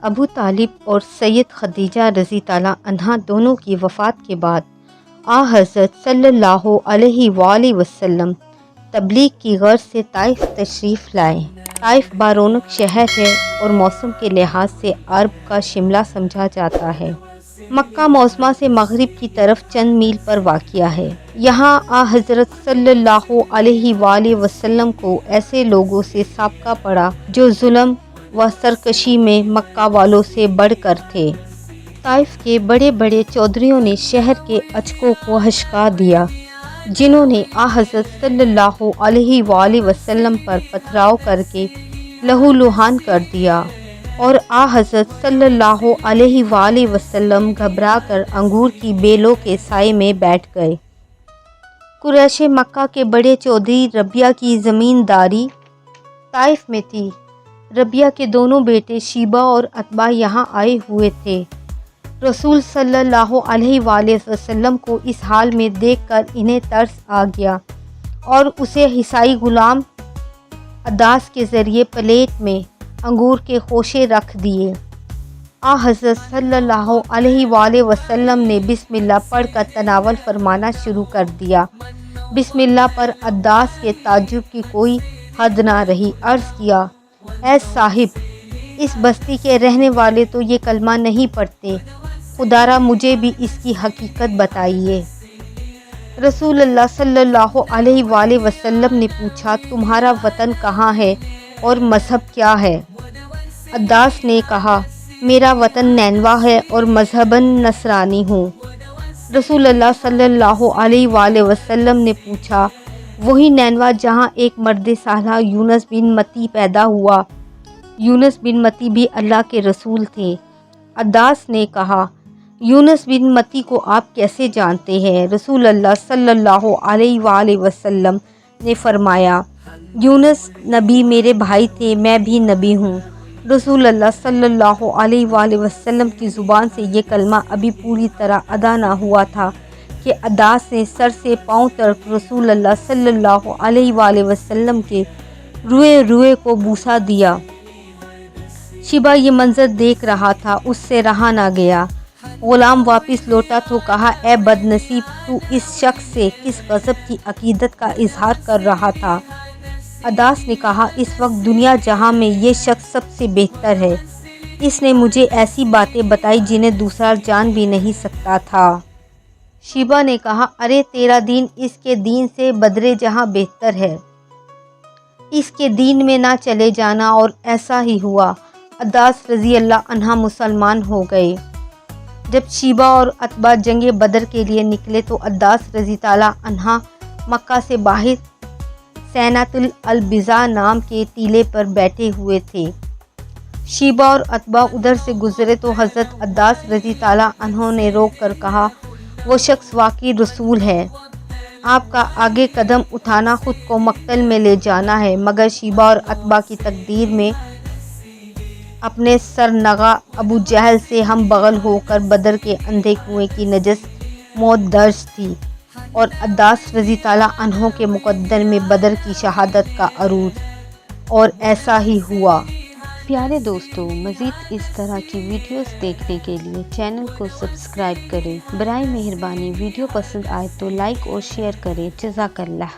ابو طالب اور سید خدیجہ رضی تعالیٰ عنہا دونوں کی وفات کے بعد حضرت صلی اللہ علیہ وآلہ وسلم تبلیغ کی غرض سے طائف تشریف لائے۔ طائف بارونق شہر ہے اور موسم کے لحاظ سے عرب کا شملہ سمجھا جاتا ہے۔ مکہ معظمہ سے مغرب کی طرف چند میل پر واقع ہے۔ یہاں حضرت صلی اللہ علیہ وآلہ وسلم کو ایسے لوگوں سے سابقہ پڑا جو ظلم و سرکشی میں مکہ والوں سے بڑھ کر تھے۔ طائف کے بڑے بڑے چودھریوں نے شہر کے اچکوں کو ہشکا دیا، جنہوں نے حضرت صلی اللہ علیہ وآلہ وسلم پر پتھراؤ کر کے لہو لہان کر دیا، اور حضرت صلی اللہ علیہ وآلہ وسلم گھبرا کر انگور کی بیلوں کے سائے میں بیٹھ گئے۔ قریش مکہ کے بڑے چودھری ربیعہ کی زمینداری طائف میں تھی۔ ربیعہ کے دونوں بیٹے شیبہ اور عتبہ یہاں آئے ہوئے تھے۔ رسول صلی اللہ علیہ وآلہ وسلم کو اس حال میں دیکھ کر انہیں ترس آ گیا اور اسے عیسائی غلام عداس کے ذریعے پلیٹ میں انگور کے خوشے رکھ دیے۔ حضرت صلی اللہ علیہ وآلہ وسلم نے بسم اللہ پڑھ کر تناول فرمانا شروع کر دیا۔ بسم اللہ پر عداس کے تعجب کی کوئی حد نہ رہی۔ عرض کیا، اے صاحب، اس بستی کے رہنے والے تو یہ کلمہ نہیں پڑھتے، خدا را مجھے بھی اس کی حقیقت بتائیے۔ رسول اللہ صلی اللہ علیہ وآلہ وسلم نے پوچھا، تمہارا وطن کہاں ہے اور مذہب کیا ہے؟ عداس نے کہا، میرا وطن نینوا ہے اور مذہباً نصرانی ہوں۔ رسول اللہ صلی اللہ علیہ وآلہ وسلم نے پوچھا، وہی نینوا جہاں ایک مرد صالح یونس بن متی پیدا ہوا؟ یونس بن متی بھی اللہ کے رسول تھے۔ عداس نے کہا، یونس بن متی کو آپ کیسے جانتے ہیں؟ رسول اللہ صلی اللہ علیہ وآلہ وسلم نے فرمایا، یونس نبی میرے بھائی تھے، میں بھی نبی ہوں۔ رسول اللہ صلی اللہ علیہ وآلہ وسلم کی زبان سے یہ کلمہ ابھی پوری طرح ادا نہ ہوا تھا کہ عداس نے سر سے پاؤں تک رسول اللہ صلی اللہ علیہ وآلہ وسلم کے روئے کو بوسہ دیا۔ شیبہ یہ منظر دیکھ رہا تھا، اس سے رہا نہ گیا۔ غلام واپس لوٹا تو کہا، اے بد نصیب، تو اس شخص سے کس غضب کی عقیدت کا اظہار کر رہا تھا؟ عداس نے کہا، اس وقت دنیا جہاں میں یہ شخص سب سے بہتر ہے، اس نے مجھے ایسی باتیں بتائی جنہیں دوسرا جان بھی نہیں سکتا تھا۔ شیبہ نے کہا، ارے تیرا دین اس کے دین سے بدرے جہاں بہتر ہے، اس کے دین میں نہ چلے جانا۔ اور ایسا ہی ہوا، عداس رضی اللہ عنہ مسلمان ہو گئے۔ جب شیبہ اور عتبہ جنگ بدر کے لیے نکلے تو عداس رضی تعالیٰ عنہ مکہ سے باہر سینۃ البضاع نام کے ٹیلے پر بیٹھے ہوئے تھے۔ شیبہ اور عتبہ ادھر سے گزرے تو حضرت عداس رضی تعالیٰ عنہ نے روک کر کہا، وہ شخص واقعی رسول ہے، آپ کا آگے قدم اٹھانا خود کو مقتل میں لے جانا ہے۔ مگر شیبہ اور عتبہ کی تقدیر میں اپنے سرنگا ابو جہل سے ہم بغل ہو کر بدر کے اندھے کنویں کی نجس موت درج تھی، اور عداس رضی تعالیٰ عنہ کے مقدر میں بدر کی شہادت کا عروج۔ اور ایسا ہی ہوا۔ پیارے دوستو، مزید اس طرح کی ویڈیوز دیکھنے کے لیے چینل کو سبسکرائب کریں۔ برائے مہربانی ویڈیو پسند آئے تو لائک اور شیئر کریں۔ جزاک اللہ۔